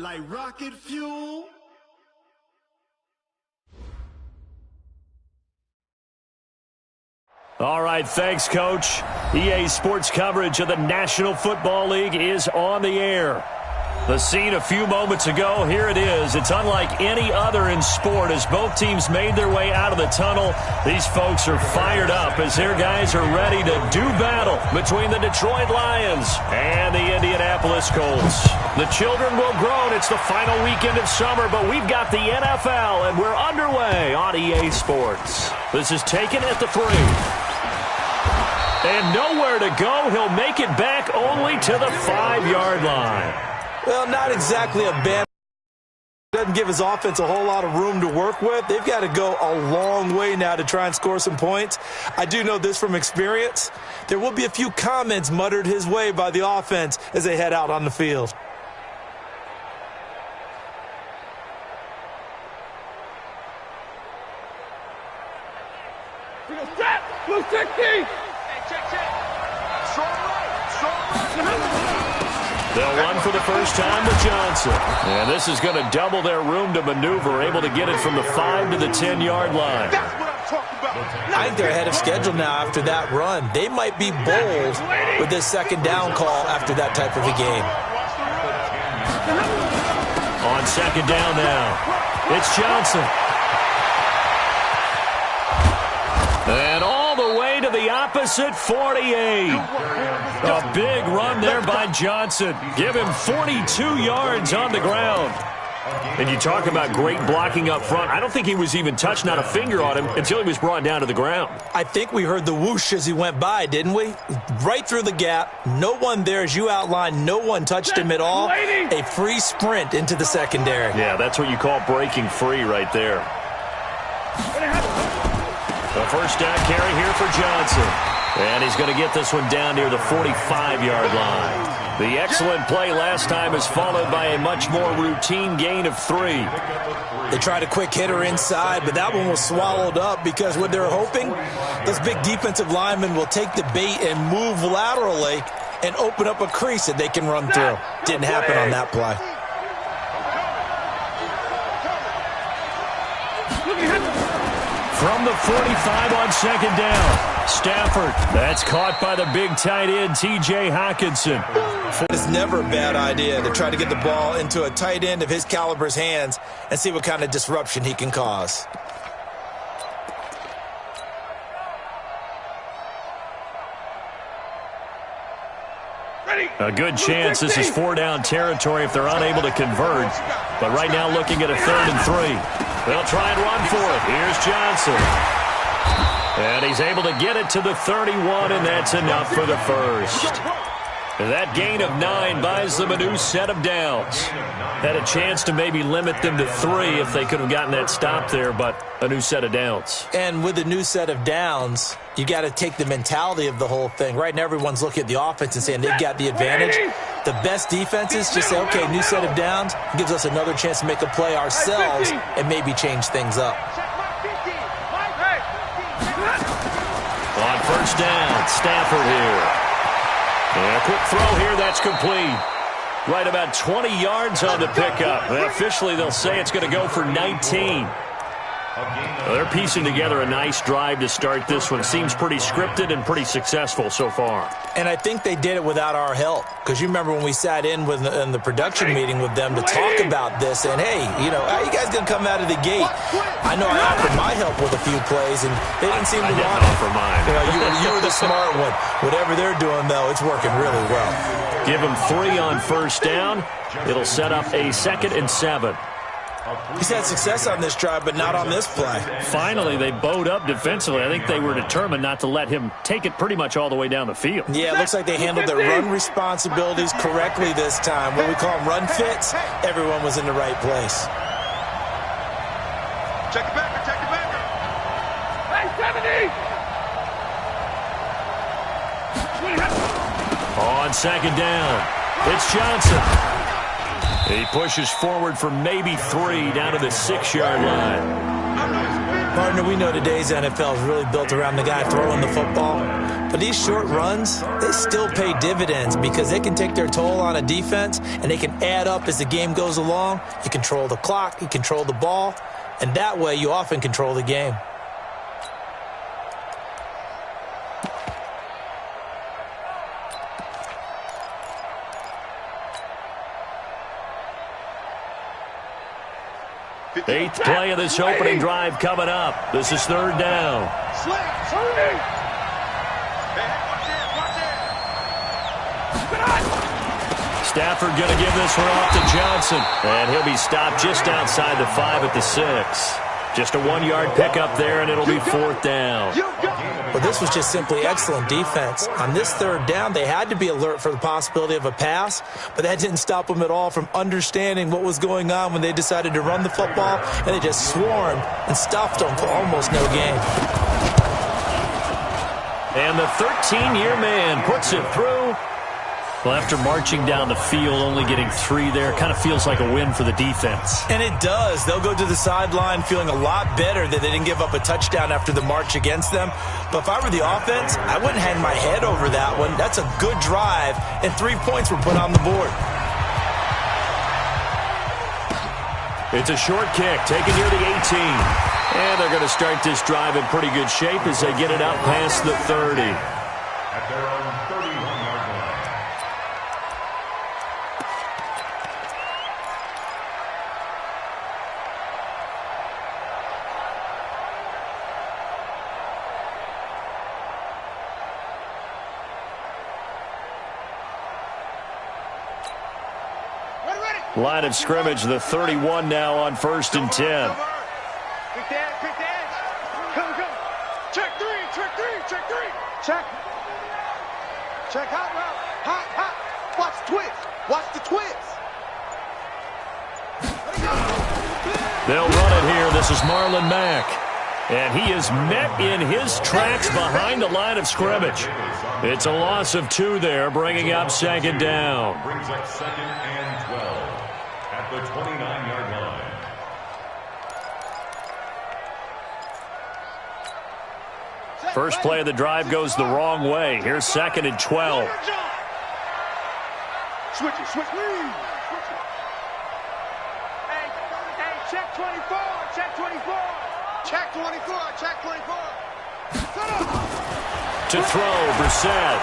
like rocket fuel. All right, thanks, Coach. EA Sports coverage of the National Football League is on the air. The scene a few moments ago, here it is. It's unlike any other in sport as both teams made their way out of the tunnel. These folks are fired up as their guys are ready to do battle between the Detroit Lions and the Indianapolis Colts. The children will groan. It's the final weekend of summer, but we've got the NFL, and we're underway on EA Sports. This is taken at the 3. And nowhere to go. He'll make it back only to the 5-yard line. Well, not exactly a bad. Doesn't give his offense a whole lot of room to work with. They've got to go a long way now to try and score some points. I do know this from experience. There will be a few comments muttered his way by the offense as they head out on the field. Blue 60! They'll run for the first time with Johnson. And this is going to double their room to maneuver, able to get it from the 5 to the 10-yard line. That's what I'm talking about. I think they're ahead of schedule now after that run. They might be bold with this second down call after that type of a game. On second down now, it's Johnson. And all the way to the opposite 48. A big run there by Johnson. Give him 42 yards on the ground. And you talk about great blocking up front. I don't think he was even touched, not a finger on him, until he was brought down to the ground. I think we heard the whoosh as he went by, didn't we? Right through the gap. No one there, as you outlined. No one touched him at all. A free sprint into the secondary. Yeah, that's what you call breaking free right there. The first down carry here for Johnson. And he's going to get this one down near the 45-yard line. The excellent play last time is followed by a much more routine gain of 3. They tried a quick hitter inside, but that one was swallowed up because what they're hoping, those big defensive linemen will take the bait and move laterally and open up a crease that they can run through. Didn't happen on that play. From the 45 on second down, Stafford. That's caught by the big tight end, T.J. Hockenson. It's never a bad idea to try to get the ball into a tight end of his caliber's hands and see what kind of disruption he can cause. A good chance this is 4-down territory if they're unable to convert. But right now looking at a 3rd and 3. They'll try and run for it. Here's Johnson. And he's able to get it to the 31, and that's enough for the first. That gain of 9 buys them a new set of downs. Had a chance to maybe limit them to 3 if they could have gotten that stop there, but a new set of downs. And with a new set of downs, you got to take the mentality of the whole thing. Right now, everyone's looking at the offense and saying they've got the advantage. The best defenses just say, okay, new set of downs gives us another chance to make a play ourselves and maybe change things up. On first down, Stafford here. And a quick throw here, that's complete. Right about 20 yards on the pickup. And officially, they'll say it's going to go for 19. Well, they're piecing together a nice drive to start this one. Seems pretty scripted and pretty successful so far. And I think they did it without our help. Because you remember when we sat in the production meeting with them to talk about this. And, hey, you know, how are you guys going to come out of the gate? I know I offered my help with a few plays, and they didn't seem to want it. Offer mine. You were the smart one. Whatever they're doing, though, it's working really well. Give them 3 on first down. It'll set up a 2nd and 7. He's had success on this drive, but not on this play. Finally, they bowed up defensively. I think they were determined not to let him take it pretty much all the way down the field. Yeah, it looks like they handled their run responsibilities correctly this time. What we call them run fits, everyone was in the right place. Check it back. Hey, 70! On second down, it's Johnson. He pushes forward for maybe 3 down to the 6-yard line. Partner, we know today's NFL is really built around the guy throwing the football. But these short runs, they still pay dividends because they can take their toll on a defense and they can add up as the game goes along. You control the clock, you control the ball, and that way you often control the game. Eighth play of this opening drive coming up. This is third down. Stafford going to give this one off to Johnson. And he'll be stopped just outside the 5 at the 6. Just a 1-yard pickup there, and it'll be fourth down. Well, this was just simply excellent defense. On this third down, they had to be alert for the possibility of a pass, but that didn't stop them at all from understanding what was going on when they decided to run the football, and they just swarmed and stuffed them for almost no gain. And the 13-year man puts it through. Well, after marching down the field, only getting 3 there, kind of feels like a win for the defense. And it does. They'll go to the sideline feeling a lot better that they didn't give up a touchdown after the march against them. But if I were the offense, I wouldn't hang my head over that one. That's a good drive, and 3 points were put on the board. It's a short kick, taken near the 18. And they're going to start this drive in pretty good shape as they get it out past the 30. At their own 31-yard line. Line of scrimmage, the 31 now on 1st and 10. Quick dance. Come. Check 3. Check. Hot route. Watch the twist. They'll run it here. This is Marlon Mack. And he is met in his tracks behind the line of scrimmage. It's a loss of 2 there, bringing up second down. Brings up 2nd and 12 at the 29-yard line. First play of the drive goes the wrong way. Here's 2nd and 12. Switch it. Hey, check 24. Check 24. To throw, Brissett.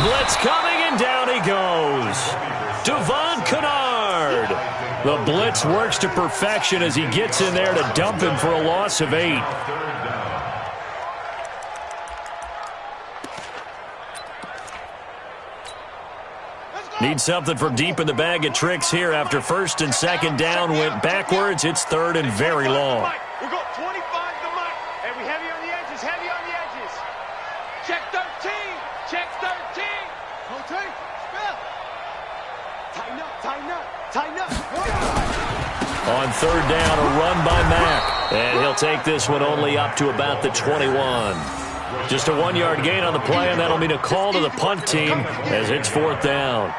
Blitz coming, and down he goes. Devon Kennard. The blitz works to perfection as he gets in there to dump him for a loss of 8. Need something from deep in the bag of tricks here after 1st and 2nd down went backwards. It's 3rd and very long. We'll go 25 to Mike. And we heavy on the edges. Check 13. Rotate. Spell. Tighten up. On 3rd down, a run by Mack. And he'll take this one only up to about the 21. Just a 1-yard gain on the play, and that'll mean a call to the punt team as it's 4th down.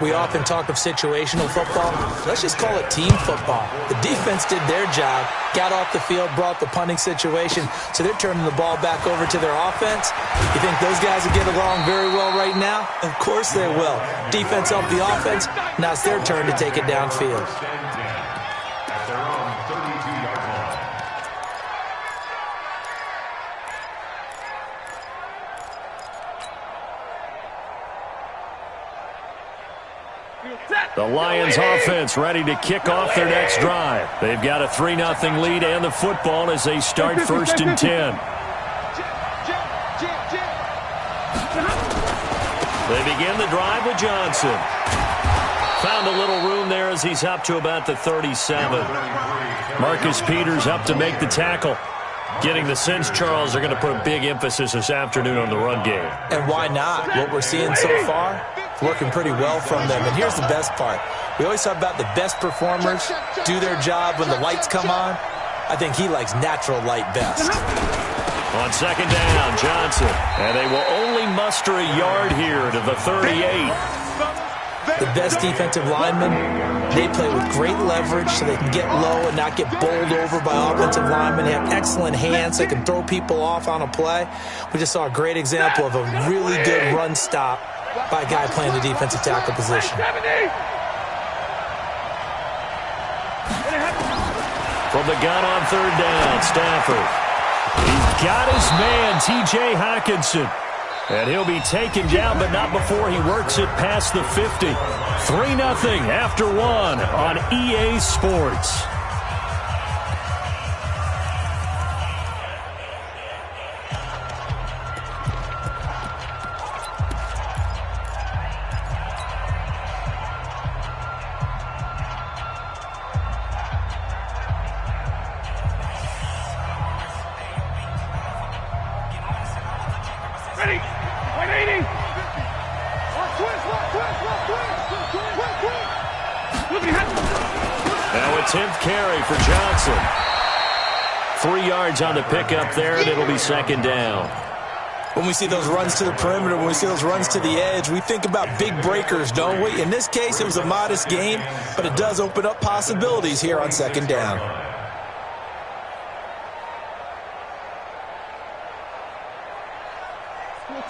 We often talk of situational football. Let's just call it team football. The defense did their job, got off the field, brought the punting situation, so they're turning the ball back over to their offense. You think those guys will get along very well right now? Of course they will. Defense helped the offense. Now it's their turn to take it downfield. At their own 32-yard line. The Lions offense ready to kick off their next drive. They've got a 3-0 lead and the football as they start 1st and 10. They begin the drive with Johnson. Found a little room there as he's up to about the 37. Marcus Peters up to make the tackle. Getting the sense, Charles, they're going to put a big emphasis this afternoon on the run game. And why not? What we're seeing so far, working pretty well from them. And here's the best part. We always talk about the best performers do their job when the lights come on. I think he likes natural light best. On 2nd down, Johnson. And they will only muster a yard here to the 38. The best defensive linemen, they play with great leverage so they can get low and not get bowled over by offensive linemen. They have excellent hands. They can throw people off on a play. We just saw a great example of a really good run stop by a guy playing the defensive tackle position. From the gun on third down, Stafford. He's got his man, T.J. Hockenson. And he'll be taken down, but not before he works it past the 50. 3-0 after one on EA Sports. Now a 10th carry for Johnson. 3 yards on the pickup there, and it'll be second down. When we see those runs to the perimeter, when we see those runs to the edge, we think about big breakers, don't we? In this case, it was a modest gain, but it does open up possibilities here on second down.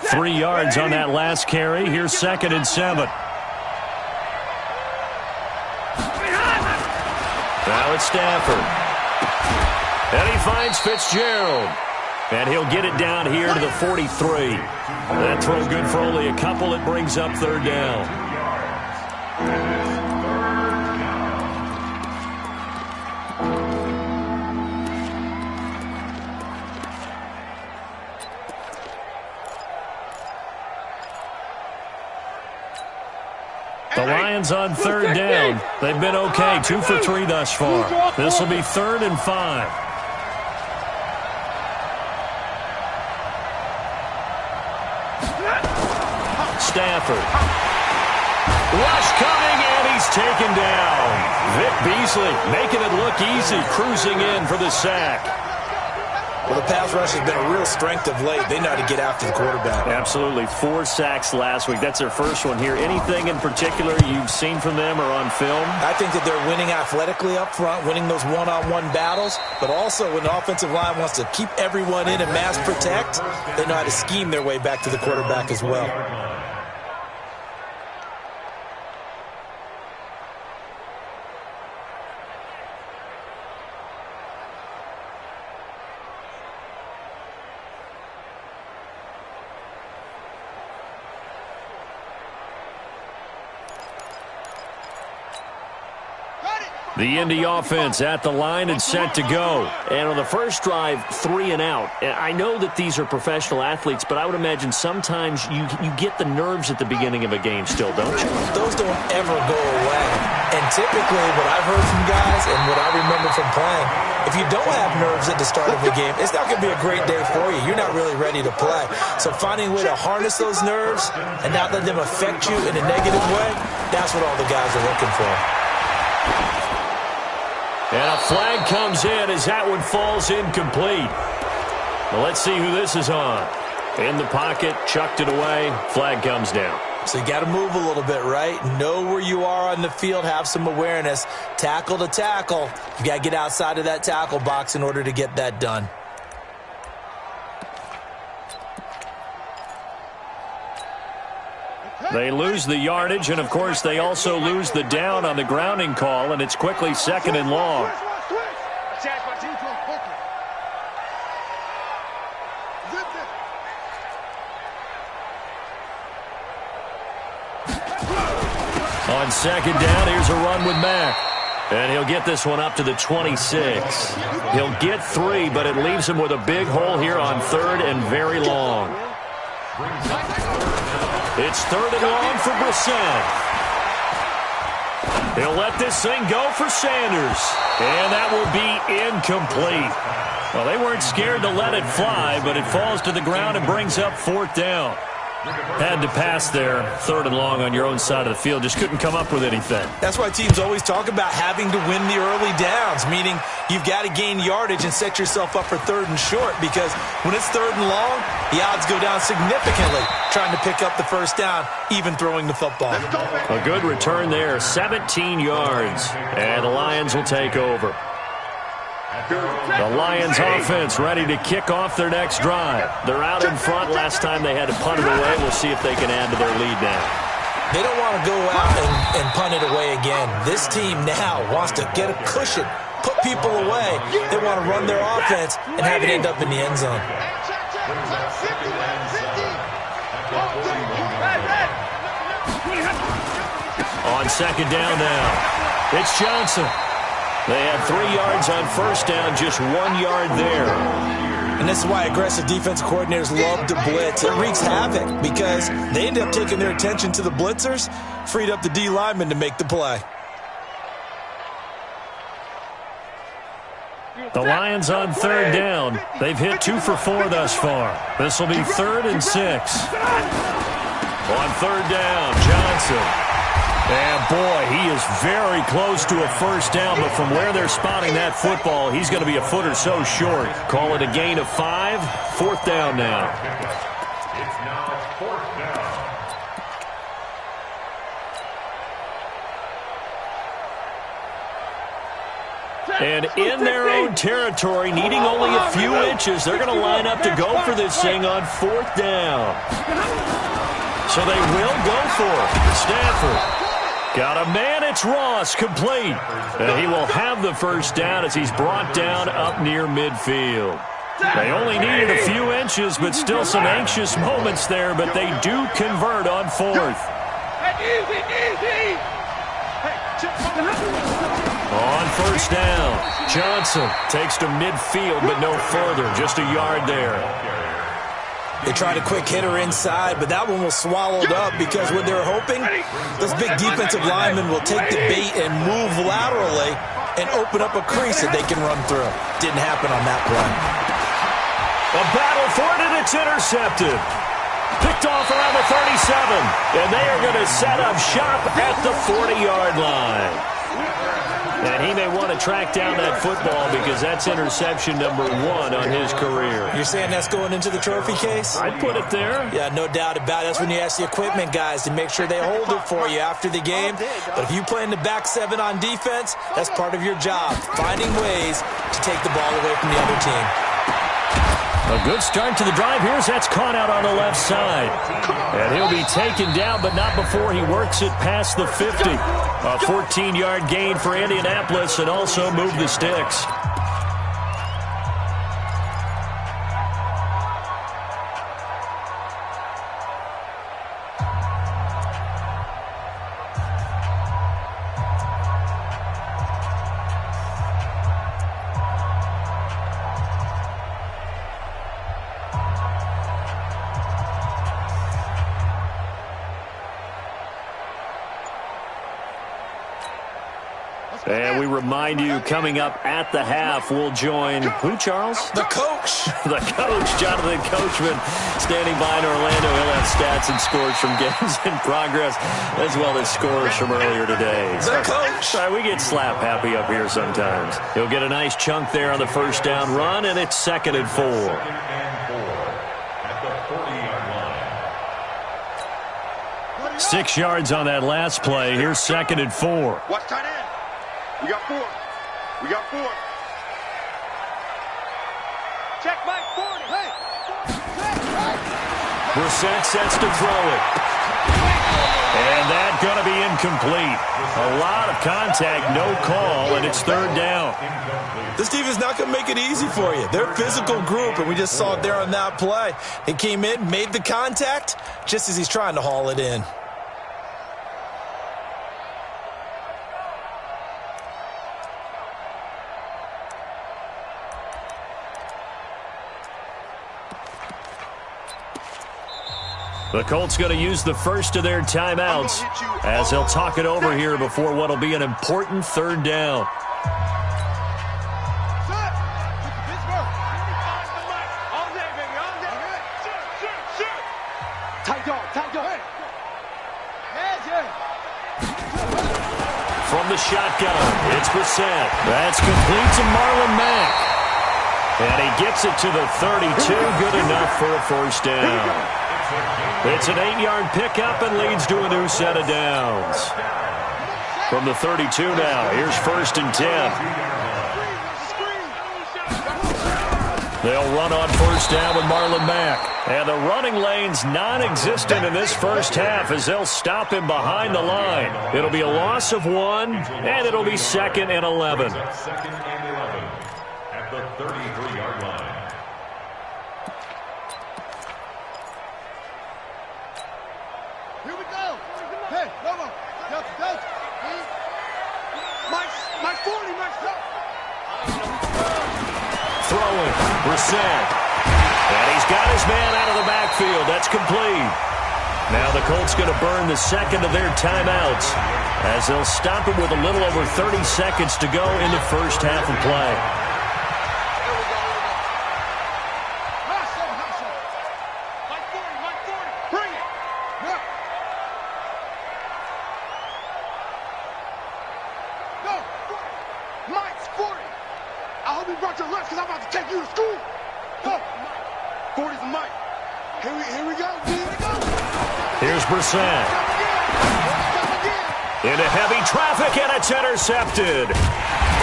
Three yards on that last carry. Here's 2nd and 7. Now it's Stafford. And he finds Fitzgerald. And he'll get it down here to the 43. That throw good for only a couple. It brings up third down. The Lions on third down. They've been okay, 2 for 3 thus far. This will be 3rd and 5. Stafford. Rush coming, and he's taken down. Vic Beasley making it look easy, cruising in for the sack. Well, the pass rush has been a real strength of late. They know how to get after the quarterback. Absolutely. 4 sacks last week. That's their first one here. Anything in particular you've seen from them or on film? I think that they're winning athletically up front, winning those one-on-one battles, but also when the offensive line wants to keep everyone in and mass protect, they know how to scheme their way back to the quarterback as well. The Indy offense at the line and set to go. And on the first drive, 3 and out. I know that these are professional athletes, but I would imagine sometimes you get the nerves at the beginning of a game still, don't you? Those don't ever go away. And typically what I've heard from guys and what I remember from playing, if you don't have nerves at the start of a game, it's not going to be a great day for you. You're not really ready to play. So finding a way to harness those nerves and not let them affect you in a negative way, that's what all the guys are looking for. And a flag comes in as that one falls incomplete. Well, let's see who this is on. In the pocket, chucked it away, flag comes down. So you got to move a little bit, right? Know where you are on the field, have some awareness. Tackle to tackle. You got to get outside of that tackle box in order to get that done. They lose the yardage, and, of course, they also lose the down on the grounding call, and it's quickly 2nd and long. On 2nd down, here's a run with Mack. And he'll get this one up to the 26. He'll get 3, but it leaves him with a big hole here on 3rd and very long. It's 3rd and long for Brissett. He'll let this thing go for Sanders. And that will be incomplete. Well, they weren't scared to let it fly, but it falls to the ground and brings up 4th down. Had to pass there, 3rd and long on your own side of the field. Just couldn't come up with anything. That's why teams always talk about having to win the early downs, meaning you've got to gain yardage and set yourself up for 3rd and short, because when it's 3rd and long, the odds go down significantly trying to pick up the first down, even throwing the football. A good return there, 17 yards, and the Lions will take over. The Lions offense ready to kick off their next drive. They're out in front. Last time they had to punt it away. We'll see if they can add to their lead now. They don't want to go out and punt it away again. This team now wants to get a cushion, put people away. They want to run their offense and have it end up in the end zone. On 2nd down now, it's Johnson. They had 3 yards on 1st down, just 1 yard there. And this is why aggressive defensive coordinators love to blitz. It wreaks havoc because they end up taking their attention to the blitzers, freed up the D lineman to make the play. The Lions on 3rd down. They've hit 2 for 4 thus far. This will be 3rd and 6. On 3rd down, Johnson. And, boy, he is very close to a first down, but from where they're spotting that football, he's going to be a foot or so short. Call it a gain of 5. 4th down now. It's now 4th down. And in their own territory, needing only a few inches, they're going to line up to go for this thing on 4th down. So they will go for it. Stafford. Got a man, it's Ross, complete. And he will have the first down as he's brought down up near midfield. They only needed a few inches, but still some anxious moments there, but they do convert on 4th. On 1st down, Johnson takes to midfield, but no further, just a yard there. They tried a quick hitter inside, but that one was swallowed up because what they're hoping, those big defensive linemen will take the bait and move laterally and open up a crease that they can run through. Didn't happen on that play. A battle for it, and it's intercepted. Picked off around the 37, and they are going to set up shop at the 40-yard line. And he may want to track down that football because that's interception number 1 on his career. You're saying that's going into the trophy case? I'd put it there. Yeah, no doubt about it. That's when you ask the equipment guys to make sure they hold it for you after the game. But if you play in the back 7 on defense, that's part of your job, finding ways to take the ball away from the other team. A good start to the drive here as that's caught out on the left side. And he'll be taken down, but not before he works it past the 50. A 14-yard gain for Indianapolis and also move the sticks. And we remind you, coming up at the half, we'll join who, Charles? The coach. The coach, Jonathan Coachman, standing by in Orlando. He'll have stats and scores from games in progress, as well as scores from earlier today. The coach. Sorry, we get slap happy up here sometimes. He'll get a nice chunk there on the first down run, and it's 2nd and 4. At the 40-yard line. 6 yards on that last play. Here's 2nd and 4. Watch tight end. We got 4. We got 4. Check Mike 40. Hey. Brissett sets to throw it. And that's going to be incomplete. A lot of contact, no call, and it's 3rd down. This defense is not going to make it easy for you. They're a physical group, and we just saw it there on that play. He came in, made the contact, just as he's trying to haul it in. The Colts going to use the first of their timeouts as they'll talk it over here before what will be an important 3rd down. Tight dog. the shotgun. It's Brissett. That's complete to Marlon Mack. And he gets it to the 32. Good enough for a first down. It's an 8-yard pickup and leads to a new set of downs. From the 32 now, here's 1st and 10. They'll run on first down with Marlon Mack. And the running lane's non-existent in this first half as they'll stop him behind the line. It'll be a loss of 1, and it'll be 2nd and 11. Second and 11 at the 33-yard line. Here we go. Hey, come on. Delta. My 40, my Throwing, Brissett. And he's got his man out of the backfield. That's complete. Now the Colts going to burn the second of their timeouts as they'll stop it with a little over 30 seconds to go in the first half of play. Bring it. Go. Mike's 40. I hope you brought your lunch because I'm about to take you to school. Go. 40's a Mike. Here we go. Here's Brissett. Into heavy traffic, and it's intercepted.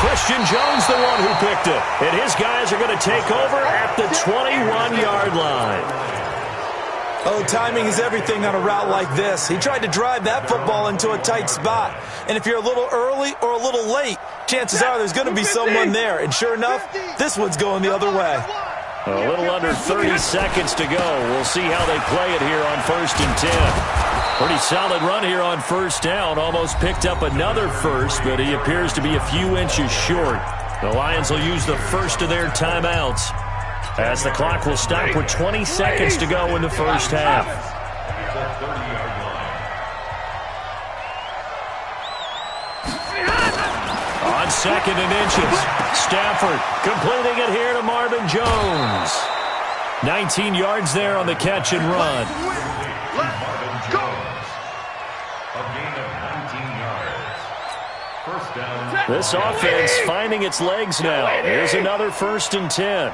Christian Jones, the one who picked it. And his guys are going to take over at the 21-yard line. Oh, timing is everything on a route like this. He tried to drive that football into a tight spot. And if you're a little early or a little late, chances are there's going to be someone there. And sure enough, this one's going the other way. A little under 30 seconds to go. We'll see how they play it here on 1st and 10. Pretty solid run here on first down. Almost picked up another first, but he appears to be a few inches short. The Lions will use the first of their timeouts as the clock will stop with 20 seconds to go in the first half. On 2nd and inches, Stafford completing it here to Marvin Jones. 19 yards there on the catch and run. Marvin Jones. A gain of 19 yards. First down. This offense finding its legs now. Here's another 1st and 10.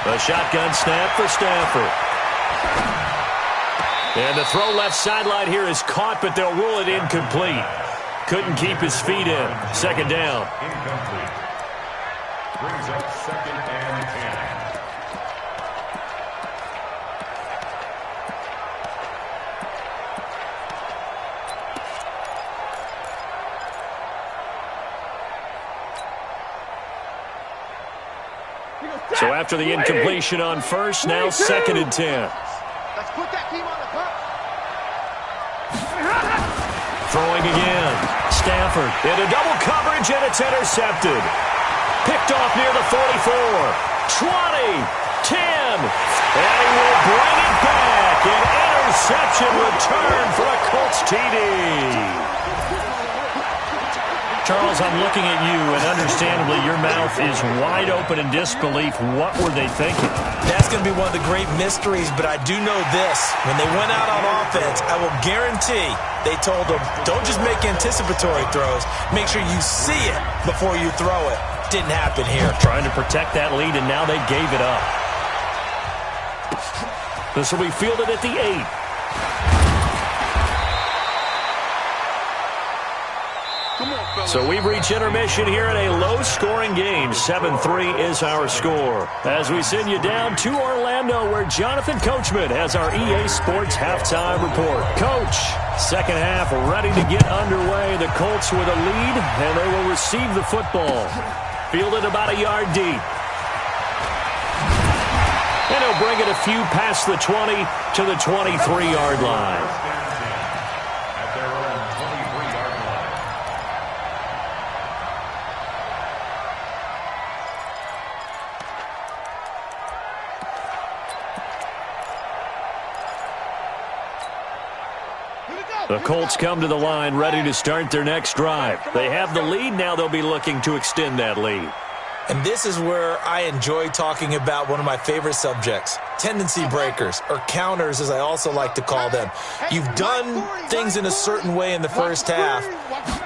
A shotgun snap for Stafford. And the throw left sideline here is caught, but they'll rule it incomplete. Couldn't keep his feet in. 2nd down. Incomplete. Brings up 2nd and 10. So after the incompletion on first, now 2nd and 10. Let's put that team on the bus. Throwing again. Stafford into double coverage, and it's intercepted. Picked off near the 44. 20. 10. And he will bring it back. An interception return for a Colts TD. Charles, I'm looking at you, and understandably, your mouth is wide open in disbelief. What were they thinking? That's going to be one of the great mysteries, but I do know this. When they went out on offense, I will guarantee they told them, don't just make anticipatory throws. Make sure you see it before you throw it. Didn't happen here. Trying to protect that lead, and now they gave it up. This will be fielded at the 8. So we've reached intermission here in a low-scoring game. 7-3 is our score. As we send you down to Orlando, where Jonathan Coachman has our EA Sports halftime report. Coach, second half ready to get underway. The Colts with a lead, and they will receive the football. Fielded about a yard deep. And he'll bring it a few past the 20 to the 23-yard line. The Colts come to the line ready to start their next drive. They have the lead. Now they'll be looking to extend that lead. And this is where I enjoy talking about one of my favorite subjects, tendency breakers, or counters as I also like to call them. You've done things in a certain way in the first half,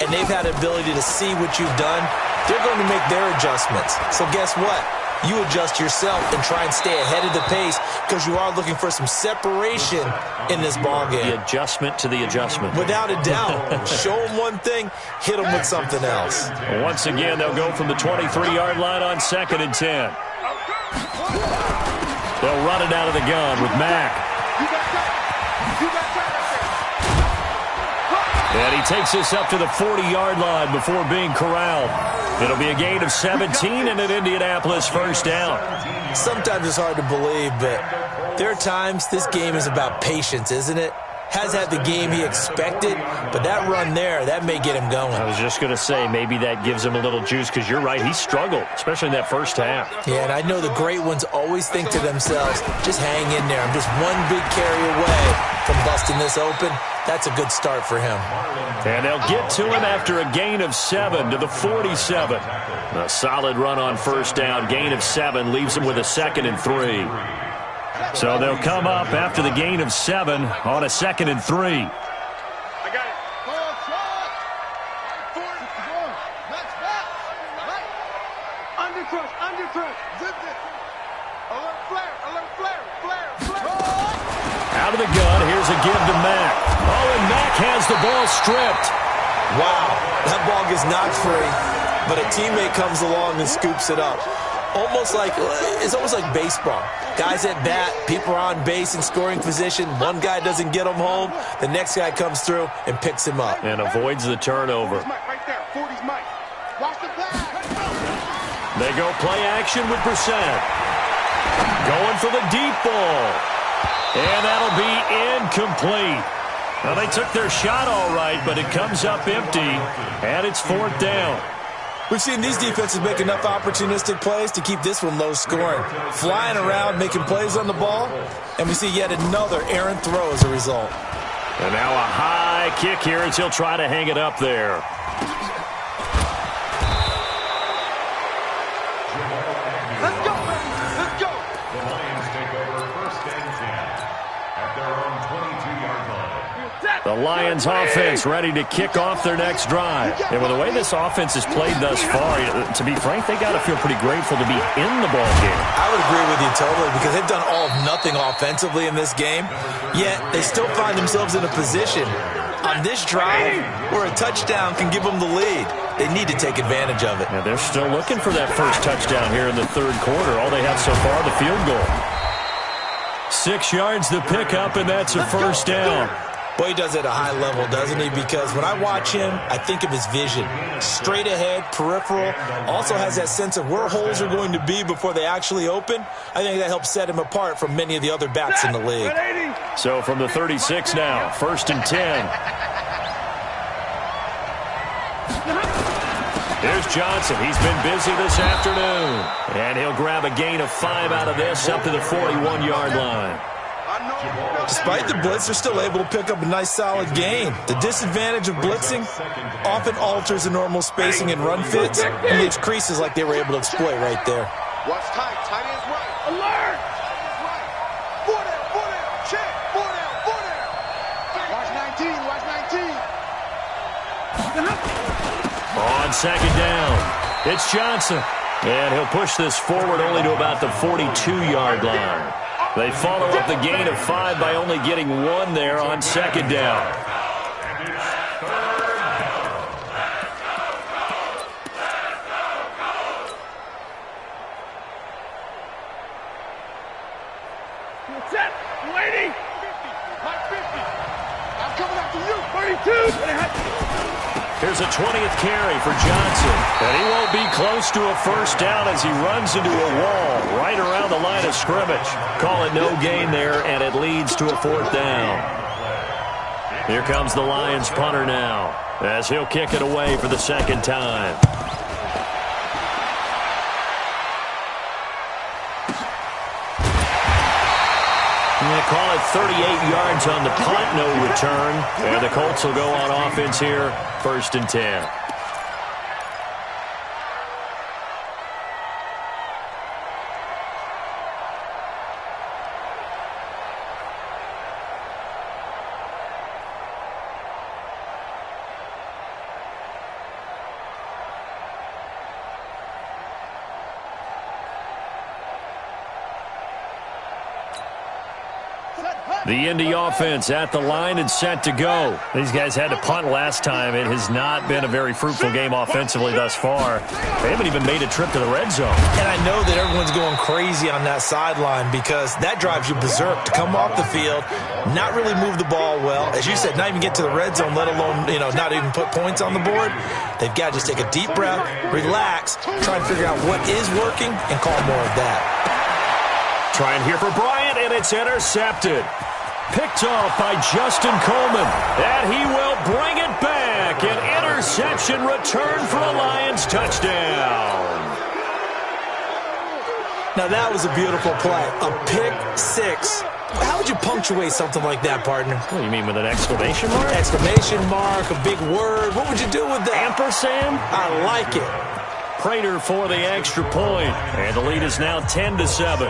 and they've had the ability to see what you've done. They're going to make their adjustments. So guess what? You adjust yourself and try and stay ahead of the pace because you are looking for some separation in this ballgame. The adjustment to the adjustment. Without a doubt. Show them one thing, hit them with something else. Once again, they'll go from the 23-yard line on 2nd and 10. They'll run it out of the gun with Mack. And he takes this up to the 40-yard line before being corralled. It'll be a gain of 17 and an Indianapolis first down. Sometimes it's hard to believe, but there are times this game is about patience, isn't it? Has had the game he expected, but that run there, that may get him going. I was just going to say, maybe that gives him a little juice because you're right, he struggled, especially in that first half. Yeah, and I know the great ones always think to themselves, just hang in there. I'm just one big carry away from busting this open. That's a good start for him. And they'll get to him after a gain of 7 to the 47. A solid run on first down. Gain of 7 leaves him with a 2nd and 3. So they'll come up after the gain of 7 on a 2nd and 3. I got it. Undercrush. Zip it. Alert flare. Out of the gun, here's a give to Mack. Oh, and Mack has the ball stripped. Wow, that ball gets knocked free, but a teammate comes along and scoops it up. It's almost like baseball. Guys at bat, people are on base in scoring position. One guy doesn't get him home. The next guy comes through and picks him up. And avoids the turnover. Right there, 40's Mike. Watch the back. They go play action with Brissett. Going for the deep ball. And that'll be incomplete. Well, they took their shot all right, but it comes up empty, and it's 4th down. We've seen these defenses make enough opportunistic plays to keep this one low scoring. Flying around, making plays on the ball, and we see yet another errant throw as a result. And now a high kick here as he'll try to hang it up there. Let's go. The Lions take over 1st and 10 at their own 22-yard line. The Lions offense ready to kick off their next drive. And with the way this offense has played thus far, to be frank, they got to feel pretty grateful to be in the ball game. I would agree with you totally because they've done all of nothing offensively in this game, yet they still find themselves in a position on this drive where a touchdown can give them the lead. They need to take advantage of it. And they're still looking for that first touchdown here in the 3rd quarter. All they have so far, the field goal. 6 yards to pick up, and that's a first down. Boy, he does it at a high level, doesn't he? Because when I watch him, I think of his vision. Straight ahead, peripheral, also has that sense of where holes are going to be before they actually open. I think that helps set him apart from many of the other backs in the league. So from the 36 now, 1st and 10. Here's Johnson. He's been busy this afternoon. And he'll grab a gain of 5 out of this up to the 41-yard line. Despite the blitz, they're still able to pick up a nice solid gain. The disadvantage of blitzing often alters the normal spacing and run fits and leaves creases like they were able to exploit right there. Watch tight. Tight end's right. Alert! Four down. Check. Four down. Watch 19. On 2nd down, it's Johnson. And he'll push this forward only to about the 42-yard line. They follow up the gain of 5 by only getting 1 there on 2nd down. Set. Waiting. Mike 50. I'm coming after you. 32. Here's a 20th carry for Johnson. And he won't be close to a first down as he runs into a wall right around the line of scrimmage. Call it no gain there, and it leads to a 4th down. Here comes the Lions punter now as he'll kick it away for the 2nd time. I'm going to call it 38 yards on the punt, no return. And the Colts will go on offense here, 1st and 10. The Indy offense at the line and set to go. These guys had to punt last time. It has not been a very fruitful game offensively thus far. They haven't even made a trip to the red zone. And I know that everyone's going crazy on that sideline because that drives you berserk to come off the field, not really move the ball well. As you said, not even get to the red zone, let alone, not even put points on the board. They've got to just take a deep breath, relax, try and figure out what is working, and call more of that. Trying here for Bryant, and it's intercepted. Picked off by Justin Coleman, and he will bring it back. An interception return for a Lions touchdown. Now, that was a beautiful play. A pick six. How would you punctuate something like that, partner? What do you mean, with an exclamation mark? Exclamation mark, a big word. What would you do with that? Ampersand? I like it. Prater for the extra point, and the lead is now 10-7.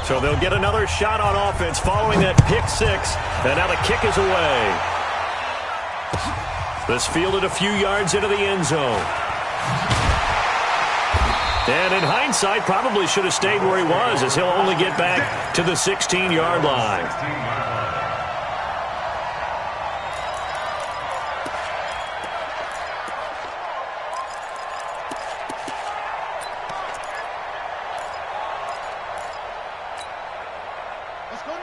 So they'll get another shot on offense following that pick six. And now the kick is away. This fielded a few yards into the end zone. And in hindsight, probably should have stayed where he was, as he'll only get back to the 16-yard line.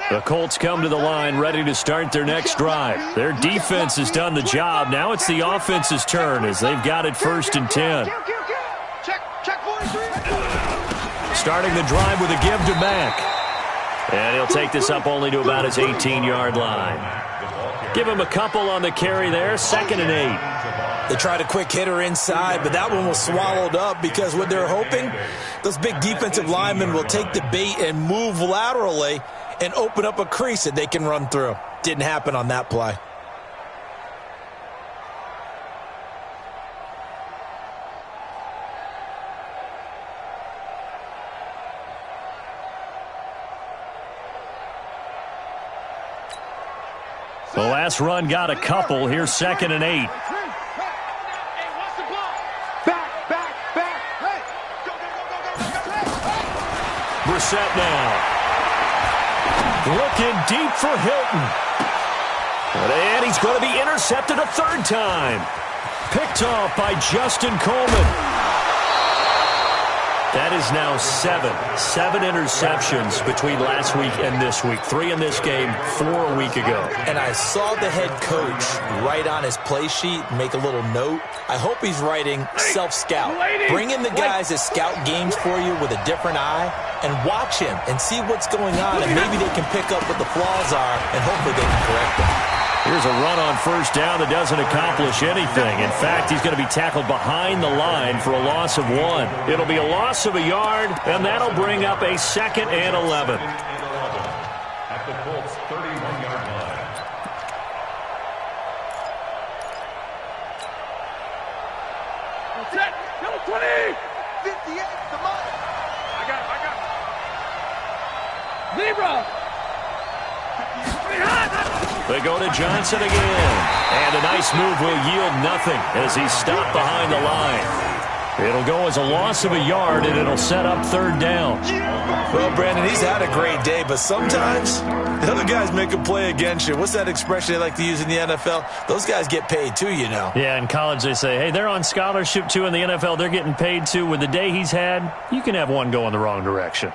The Colts come to the line ready to start their next drive. Their defense has done the job. Now it's the offense's turn as they've got it 1st and 10. Starting the drive with a give to Mack. And he'll take this up only to about his 18-yard line. Give him a couple on the carry there, 2nd and 8. They tried a quick hitter inside, but that one was swallowed up because what they're hoping, those big defensive linemen will take the bait and move laterally and open up a crease that they can run through. Didn't happen on that play. The last run got a couple. Here's 2nd and 8. Brissett now. Looking deep for Hilton. And he's going to be intercepted a 3rd time. Picked off by Justin Coleman. That is now 7 interceptions between last week and this week. 3 in this game, 4 a week ago. And I saw the head coach write on his play sheet, make a little note. I hope he's writing self-scout. Bring in the guys that scout games for you with a different eye and watch him and see what's going on, and maybe they can pick up what the flaws are, and hopefully they can correct them. Here's a run on 1st down that doesn't accomplish anything. In fact, he's going to be tackled behind the line for a loss of 1. It'll be a loss of a yard, and that'll bring up a 2nd and 11. At the Colts' 31-yard line. That's it. Number 20. 58 to mine. I got him. Zebra. They go to Johnson again. And a nice move will yield nothing as he's stopped behind the line. It'll go as a loss of a yard, and it'll set up 3rd down. Well, Brandon, he's had a great day, but sometimes the other guys make a play against you. What's that expression they like to use in the NFL? Those guys get paid too, you know. Yeah, in college they say, hey, they're on scholarship too. In the NFL, they're getting paid too. With the day he's had, you can have one go in the wrong direction.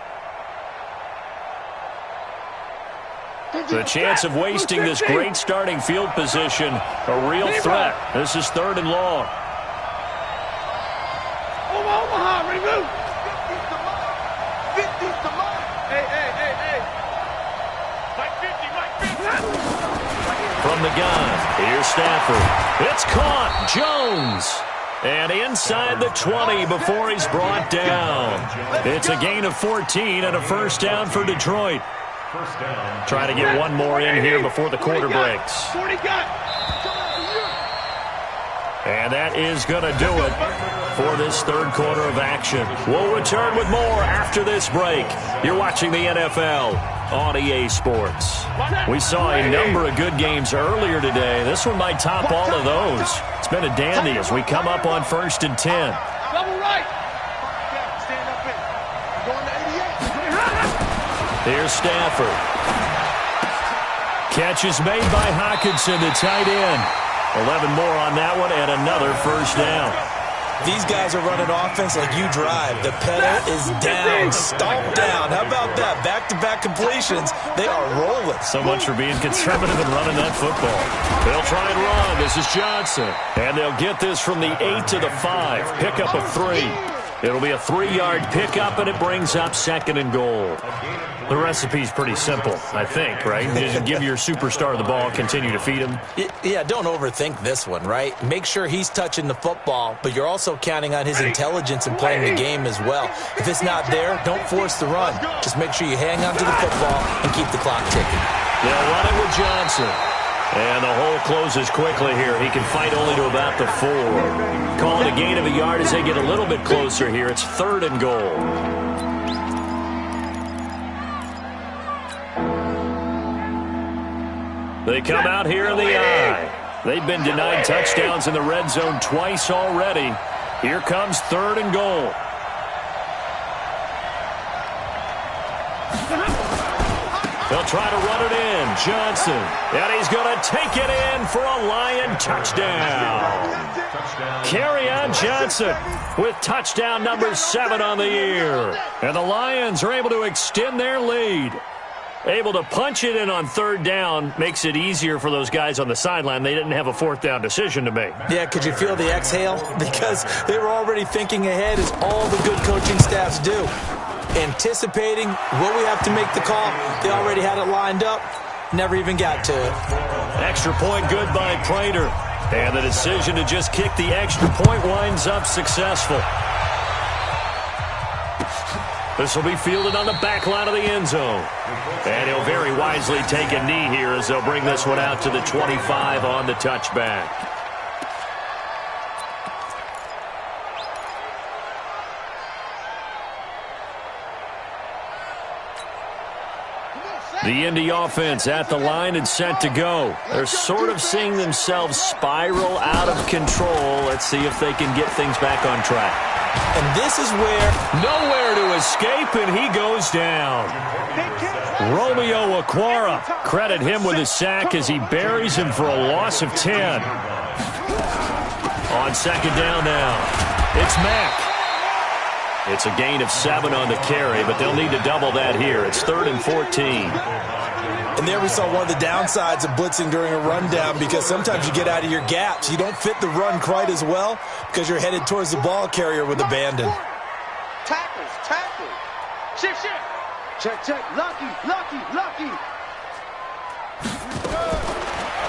The chance of wasting this great starting field position, a real threat. This is 3rd and long. Omaha, remove. 50's to mine. 50's to mine. Hey. Mike 50. From the gun, here's Stafford. It's caught. Jones. And inside the 20 before he's brought down. It's a gain of 14 and a first down for Detroit. Trying to get one more in here before the quarter breaks. And that is going to do it for this third quarter of action. We'll return with more after this break. You're watching the NFL on EA Sports. We saw a number of good games earlier today. This one might top all of those. It's been a dandy as we come up on 1st and 10. Double right. Stand up in. Going to 88. Here's Stafford. Catch is made by Hockenson, the tight end. 11 more on that one and another first down. These guys are running offense like you drive. The pedal is down, stomped down. How about that? Back-to-back completions. They are rolling. So much for being conservative and running that football. They'll try and run. This is Johnson. And they'll get this from the 8 to the 5. Pickup of 3. It'll be a 3-yard pickup, and it brings up 2nd and goal. The recipe's pretty simple, I think, right? Just give your superstar the ball, continue to feed him. Yeah, don't overthink this one, right? Make sure he's touching the football, but you're also counting on his intelligence in playing the game as well. If it's not there, don't force the run. Just make sure you hang on to the football and keep the clock ticking. They'll run it with Johnson. And the hole closes quickly here. He can fight only to about the 4. Call it a gain of a yard as they get a little bit closer here. It's 3rd and goal. They come out here in the eye. They've been denied touchdowns in the red zone twice already. Here comes 3rd and goal. They'll try to run it in. Johnson. And he's going to take it in for a Lion touchdown. Kerryon Johnson with touchdown number 7 on the year. And the Lions are able to extend their lead. Able to punch it in on 3rd down makes it easier for those guys on the sideline. They didn't have a 4th down decision to make. Yeah, could you feel the exhale? Because they were already thinking ahead, as all the good coaching staffs do. Anticipating, will we have to make the call? They already had it lined up. Never even got to it. Extra point good by Prater. And the decision to just kick the extra point winds up successful. This will be fielded on the back line of the end zone. And he'll very wisely take a knee here as they'll bring this one out to the 25 on the touchback. The Indy offense at the line and set to go. They're sort of seeing themselves spiral out of control. Let's see if they can get things back on track. And this is where nowhere to escape, and he goes down. Romeo Okwara, credit him with a sack as he buries him for a loss of 10. On 2nd down now, it's Mack. It's a gain of 7 on the carry, but they'll need to double that here. It's 3rd and 14. And there we saw one of the downsides of blitzing during a rundown, because sometimes you get out of your gaps. You don't fit the run quite as well because you're headed towards the ball carrier with abandon. Tackles. Shift. Check. Lucky.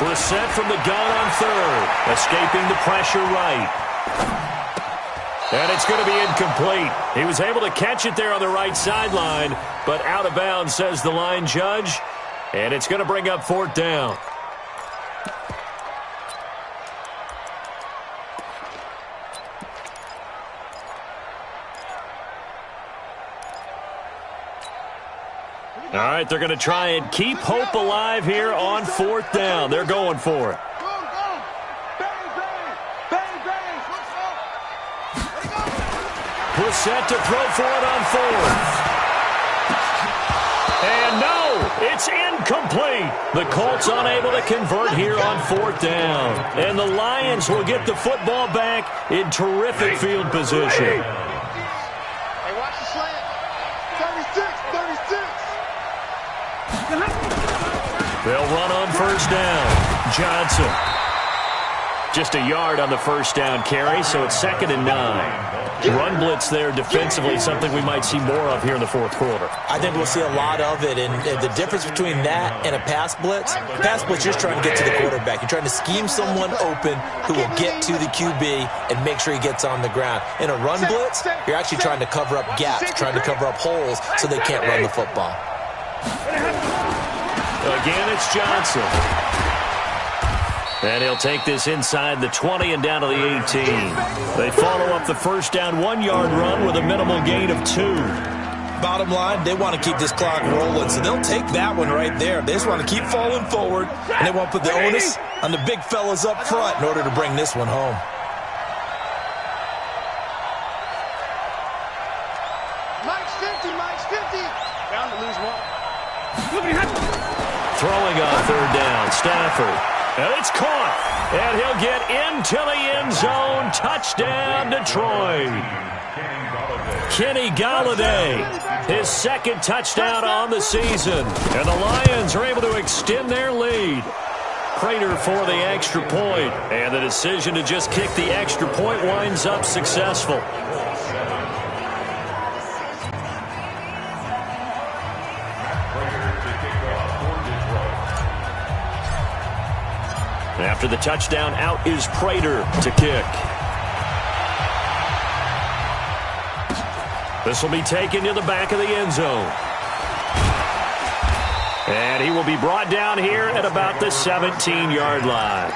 Brissett from the gun on 3rd, escaping the pressure right. And it's going to be incomplete. He was able to catch it there on the right sideline, but out of bounds, says the line judge. And it's going to bring up 4th down. All right, they're going to try and keep hope alive here on 4th down. They're going for it. Brissett to throw for it on 4th. And no, it's incomplete. The Colts unable to convert here on 4th down. And the Lions will get the football back in terrific field position. Hey, watch the slant. 36. They'll run on 1st down. Johnson. Just a yard on the 1st down carry, so it's 2nd and 9. Run blitz there defensively, something we might see more of here in the fourth quarter. I think we'll see a lot of it, and the difference between that and a pass blitz, you're just trying to get to the quarterback. You're trying to scheme someone open who will get to the QB and make sure he gets on the ground. In a run blitz, you're actually trying to cover up gaps, trying to cover up holes so they can't run the football. Again, it's Johnson. And he'll take this inside the 20 and down to the 18. They follow up the first down 1-yard run with a minimal gain of 2. Bottom line, they want to keep this clock rolling, so they'll take that one right there. They just want to keep falling forward, and they want to put the onus on the big fellas up front in order to bring this one home. Mike's 50, Mike's 50. Bound to lose one. Throwing on third down, Stafford. And it's caught. And he'll get into the end zone. Touchdown, Detroit. Kenny Golladay, his second touchdown on the season. And the Lions are able to extend their lead. Prater for the extra point. And the decision to just kick the extra point winds up successful. After the touchdown, out is Prater to kick. This will be taken to the back of the end zone. And he will be brought down here at about the 17-yard line.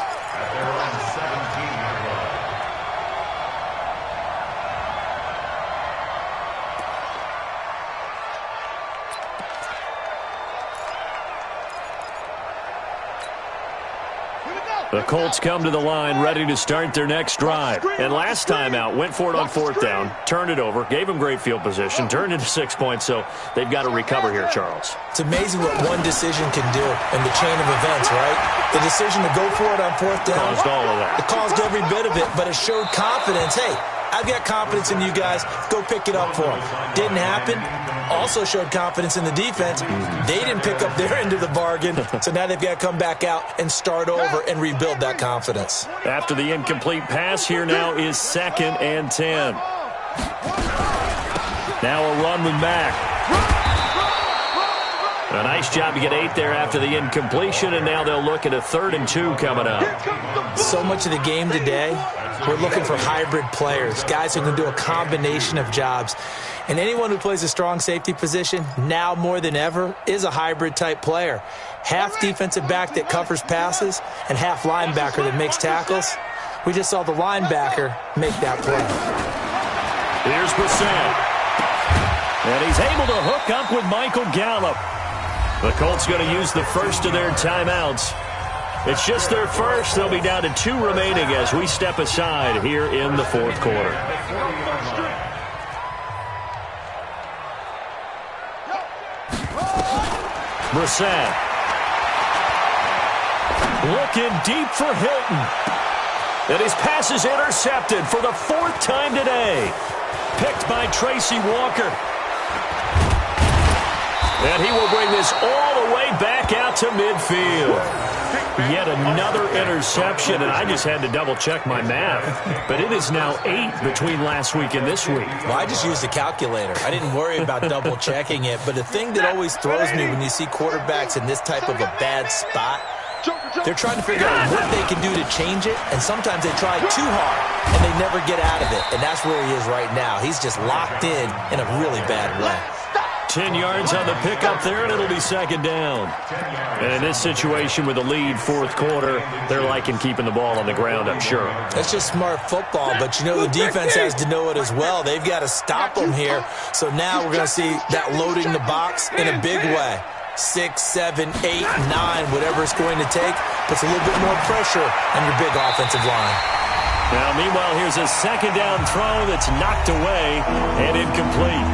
The Colts come to the line ready to start their next drive. And last time out, went for it on fourth down, turned it over, gave them great field position, turned into 6 points, so they've got to recover here, Charles. It's amazing what one decision can do in the chain of events, right? The decision to go for it on fourth down. Caused all of that. It caused every bit of it, but it showed confidence. Hey, I've got confidence in you guys. Go pick it up for them. Didn't happen. Also showed confidence in the defense. They didn't pick up their end of the bargain, so now they've got to come back out and start over and rebuild that confidence. After the incomplete pass, here now is 2nd and 10. Now a run with Mack. A nice job to get 8 there after the incompletion, and now they'll look at a 3rd and 2 coming up. So much of the game today, we're looking for hybrid players, guys who can do a combination of jobs. And anyone who plays a strong safety position, now more than ever, is a hybrid-type player. Half defensive back that covers passes and half linebacker that makes tackles. We just saw the linebacker make that play. Here's Brissett. And he's able to hook up with Michael Gallup. The Colts going to use the first of their timeouts. It's just their first. They'll be down to 2 remaining as we step aside here in the fourth quarter. Brissett. Looking deep for Hilton. And his pass is intercepted for the 4th time today. Picked by Tracy Walker. And he will bring this all the way back out to midfield. Yet another interception, and I just had to double-check my math. But it is now 8 between last week and this week. Well, I just used a calculator. I didn't worry about double-checking it. But the thing that always throws me when you see quarterbacks in this type of a bad spot, they're trying to figure out what they can do to change it, and sometimes they try too hard, and they never get out of it. And that's where he is right now. He's just locked in a really bad way. 10 yards on the pickup there, and it'll be 2nd down. And in this situation with a lead, fourth quarter, they're liking keeping the ball on the ground, I'm sure. That's just smart football, but you know the defense has to know it as well. They've got to stop them here. So now we're going to see that loading the box in a big way. 6, 7, 8, 9, whatever it's going to take, puts a little bit more pressure on your big offensive line. Now, meanwhile, here's a 2nd down throw that's knocked away and incomplete.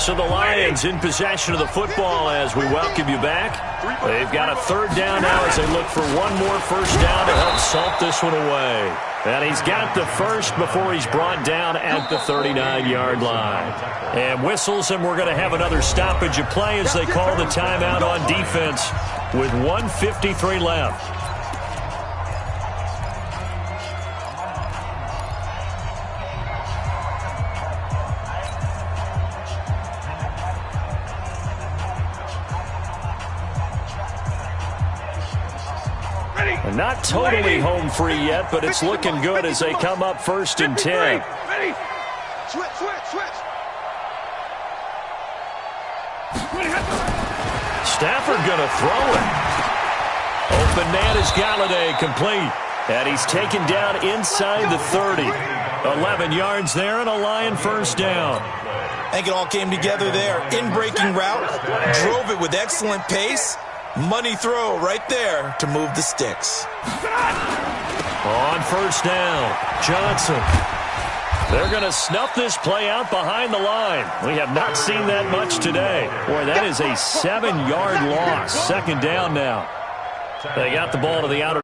So the Lions in possession of the football as we welcome you back. They've got a 3rd down now as they look for one more first down to help salt this one away. And he's got the first before he's brought down at the 39-yard line. And whistles, and we're going to have another stoppage of play as they call the timeout on defense with 1:53 left. And not totally home free yet, but it's looking good as they come up 1st and 10. Ready? Switch. Stafford going to throw it. Open man is Galladay, complete. And he's taken down inside the 30. 11 yards there and a Lion first down. I think it all came together there. In-breaking route, drove it with excellent pace. Money throw right there to move the sticks. On 1st down, Johnson. They're going to snuff this play out behind the line. We have not seen that much today. Boy, that is a 7-yard loss. 2nd down now. They got the ball to the outer